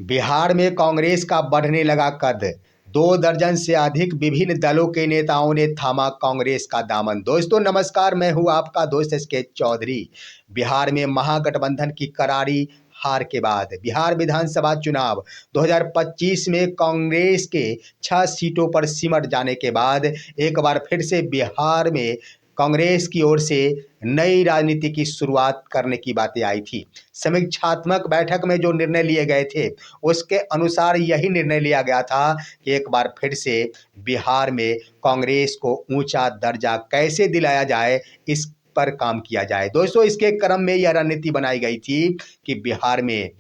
बिहार में कांग्रेस का बढ़ने लगा कद। 2 दर्जन से अधिक विभिन्न दलों के नेताओं ने थामा कांग्रेस का दामन। दोस्तों नमस्कार, मैं हूं आपका दोस्त एसके चौधरी। बिहार में महागठबंधन की करारी हार के बाद बिहार विधानसभा चुनाव 2025 में कांग्रेस के 6 सीटों पर सिमट जाने के बाद एक बार फिर से बिहार में कांग्रेस की ओर से नई राजनीति की शुरुआत करने की बातें आई थी। समीक्षात्मक बैठक में जो निर्णय लिए गए थे उसके अनुसार यही निर्णय लिया गया था कि एक बार फिर से बिहार में कांग्रेस को ऊंचा दर्जा कैसे दिलाया जाए, इस पर काम किया जाए। दोस्तों इसके क्रम में यह रणनीति बनाई गई थी कि बिहार में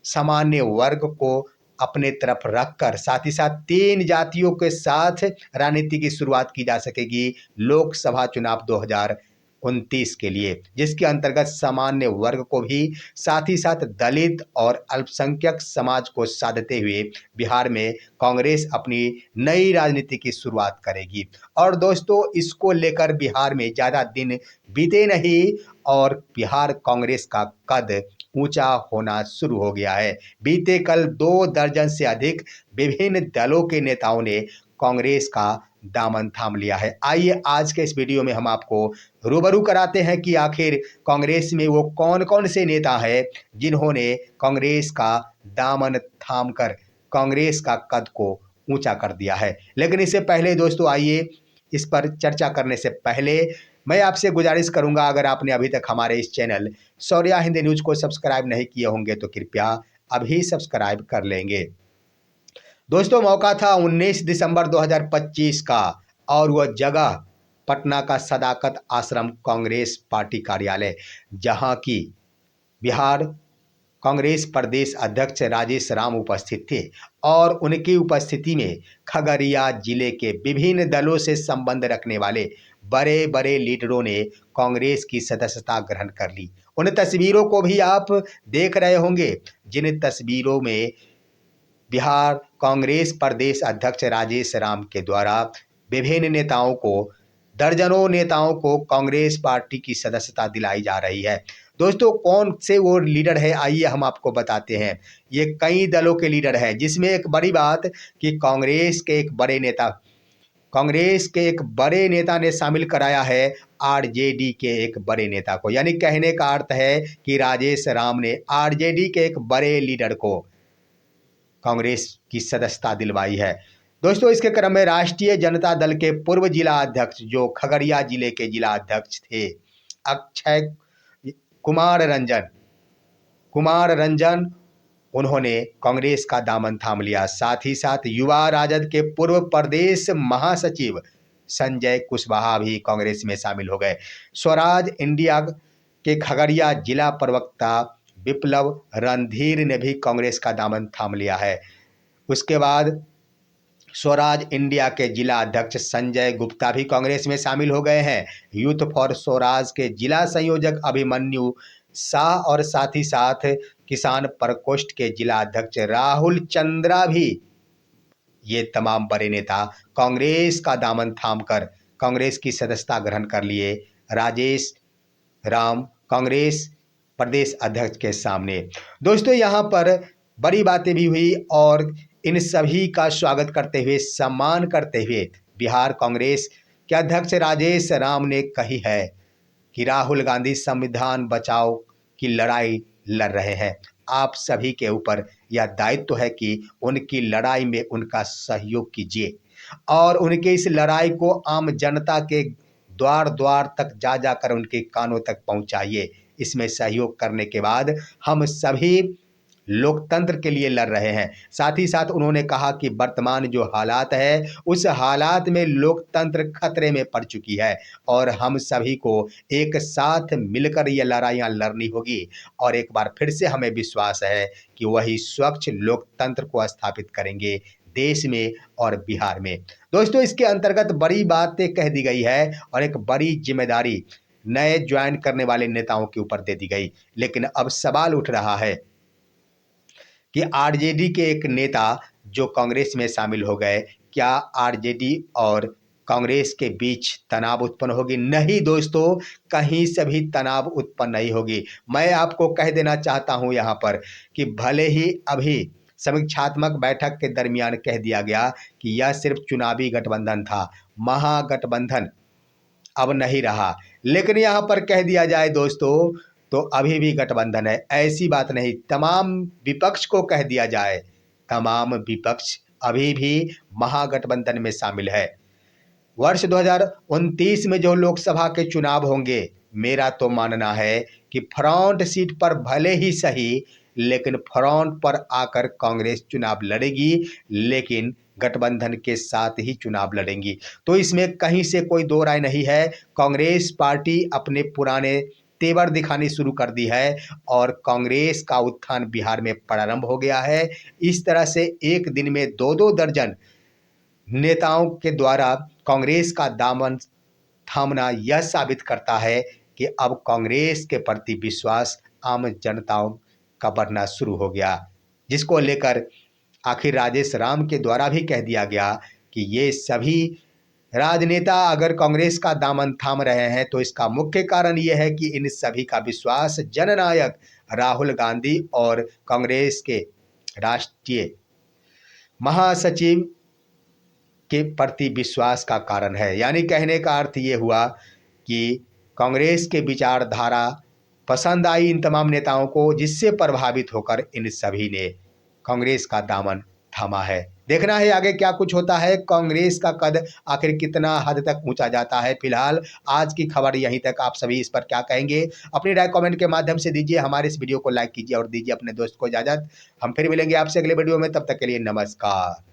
सामान्य वर्ग को अपने तरफ रखकर साथ ही साथ 3 जातियों के साथ राजनीति की शुरुआत की जा सकेगी लोकसभा चुनाव 2029 के लिए, जिसके अंतर्गत सामान्य वर्ग को भी साथ ही साथ दलित और अल्पसंख्यक समाज को साधते हुए बिहार में कांग्रेस अपनी नई राजनीति की शुरुआत करेगी। और दोस्तों इसको लेकर बिहार में ज़्यादा दिन बीते नहीं और बिहार कांग्रेस का कद ऊंचा होना शुरू हो गया है। बीते कल 2 दर्जन से अधिक विभिन्न दलों के नेताओं ने कांग्रेस का दामन थाम लिया है। आइए आज के इस वीडियो में हम आपको रूबरू कराते हैं कि आखिर कांग्रेस में वो कौन कौन से नेता हैं जिन्होंने कांग्रेस का दामन थामकर कांग्रेस का कद को ऊंचा कर दिया है। लेकिन इससे पहले दोस्तों आइए इस पर चर्चा करने से पहले मैं आपसे गुजारिश करूंगा, अगर आपने अभी तक हमारे इस चैनल शौर्या हिंदी न्यूज को सब्सक्राइब नहीं किए होंगे तो कृपया अभी सब्सक्राइब कर लेंगे। दोस्तों मौका था 19 दिसंबर 2025 का और वह जगह पटना का सदाकत आश्रम कांग्रेस पार्टी कार्यालय, जहां की बिहार कांग्रेस प्रदेश अध्यक्ष राजेश राम उपस्थित थे और उनकी उपस्थिति में खगड़िया जिले के विभिन्न दलों से संबंध रखने वाले बड़े बड़े लीडरों ने कांग्रेस की सदस्यता ग्रहण कर ली। उन तस्वीरों को भी आप देख रहे होंगे जिन तस्वीरों में बिहार कांग्रेस प्रदेश अध्यक्ष राजेश राम के द्वारा विभिन्न नेताओं को, दर्जनों नेताओं को कांग्रेस पार्टी की सदस्यता दिलाई जा रही है। दोस्तों कौन से वो लीडर है आइए हम आपको बताते हैं। ये कई दलों के लीडर हैं, जिसमें एक बड़ी बात कि कांग्रेस के एक बड़े नेता ने शामिल कराया है आरजेडी के एक बड़े नेता को। यानी कहने का अर्थ है कि राजेश राम ने आरजेडी के एक बड़े लीडर को कांग्रेस की सदस्यता दिलवाई है। दोस्तों इसके क्रम में राष्ट्रीय जनता दल के पूर्व जिला अध्यक्ष, जो खगड़िया जिले के जिला अध्यक्ष थे, अक्षय कुमार रंजन उन्होंने कांग्रेस का दामन थाम लिया। साथ ही साथ युवा राजद के पूर्व प्रदेश महासचिव संजय कुशवाहा भी कांग्रेस में शामिल हो गए। स्वराज इंडिया के खगड़िया जिला प्रवक्ता विप्लव रणधीर ने भी कांग्रेस का दामन थाम लिया है। उसके बाद स्वराज इंडिया के जिला अध्यक्ष संजय गुप्ता भी कांग्रेस में शामिल हो गए हैं। यूथ फॉर स्वराज के जिला संयोजक अभिमन्यु शाह और साथ ही साथ किसान प्रकोष्ठ के जिला अध्यक्ष राहुल चंद्रा भी, ये तमाम बड़े नेता कांग्रेस का दामन थामकर कांग्रेस की सदस्यता ग्रहण कर लिए राजेश राम कांग्रेस प्रदेश अध्यक्ष के सामने। दोस्तों यहाँ पर बड़ी बातें भी हुई और इन सभी का स्वागत करते हुए, सम्मान करते हुए बिहार कांग्रेस के अध्यक्ष राजेश राम ने कही है कि राहुल गांधी संविधान बचाओ की लड़ाई लड़ रहे हैं। आप सभी के ऊपर यह दायित्व है कि उनकी लड़ाई में उनका सहयोग कीजिए और उनके इस लड़ाई को आम जनता के द्वार द्वार तक जा जाकर उनके कानों तक पहुंचाइए। इसमें सहयोग करने के बाद हम सभी लोकतंत्र के लिए लड़ रहे हैं। साथ ही साथ उन्होंने कहा कि वर्तमान जो हालात है उस हालात में लोकतंत्र खतरे में पड़ चुकी है और हम सभी को एक साथ मिलकर ये लड़ाइयाँ लड़नी होगी और एक बार फिर से हमें विश्वास है कि वही स्वच्छ लोकतंत्र को स्थापित करेंगे देश में और बिहार में। दोस्तों इसके अंतर्गत बड़ी बातें कह दी गई है और एक बड़ी जिम्मेदारी नए ज्वाइन करने वाले नेताओं के ऊपर दे दी गई। लेकिन अब सवाल उठ रहा है कि आरजेडी के एक नेता जो कांग्रेस में शामिल हो गए, क्या आरजेडी और कांग्रेस के बीच तनाव उत्पन्न होगी। नहीं दोस्तों, कहीं से भी तनाव उत्पन्न नहीं होगी। मैं आपको कह देना चाहता हूं यहां पर कि भले ही अभी समीक्षात्मक बैठक के दरमियान कह दिया गया कि यह सिर्फ चुनावी गठबंधन था, महागठबंधन अब नहीं रहा, लेकिन यहां पर कह दिया जाए दोस्तों तो अभी भी गठबंधन है। ऐसी बात नहीं, तमाम विपक्ष को कह दिया जाए, तमाम विपक्ष अभी भी महागठबंधन में शामिल है। वर्ष 2029 में जो लोकसभा के चुनाव होंगे, मेरा तो मानना है कि फ्रंट सीट पर भले ही सही, लेकिन फ्रंट पर आकर कांग्रेस चुनाव लड़ेगी, लेकिन गठबंधन के साथ ही चुनाव लड़ेंगी। तो इसमें कहीं से कोई दो राय नहीं है। कांग्रेस पार्टी अपने पुराने तेवर दिखानी शुरू कर दी है और कांग्रेस का उत्थान बिहार में प्रारंभ हो गया है। इस तरह से एक दिन में 2-2 दर्जन नेताओं के द्वारा कांग्रेस का दामन थामना यह साबित करता है कि अब कांग्रेस के प्रति विश्वास आम जनताओं का बढ़ना शुरू हो गया, जिसको लेकर आखिर राजेश राम के द्वारा भी कह दिया गया कि ये सभी राजनेता अगर कांग्रेस का दामन थाम रहे हैं तो इसका मुख्य कारण यह है कि इन सभी का विश्वास जननायक राहुल गांधी और कांग्रेस के राष्ट्रीय महासचिव के प्रति विश्वास का कारण है। यानी कहने का अर्थ ये हुआ कि कांग्रेस के विचारधारा पसंद आई इन तमाम नेताओं को, जिससे प्रभावित होकर इन सभी ने कांग्रेस का दामन थामा है। देखना है आगे क्या कुछ होता है, कांग्रेस का कद आखिर कितना हद तक ऊंचा जाता है। फिलहाल आज की खबर यहीं तक। आप सभी इस पर क्या कहेंगे, अपनी राय कमेंट के माध्यम से दीजिए। हमारे इस वीडियो को लाइक कीजिए और दीजिए अपने दोस्त को इजाजत। हम फिर मिलेंगे आपसे अगले वीडियो में, तब तक के लिए नमस्कार।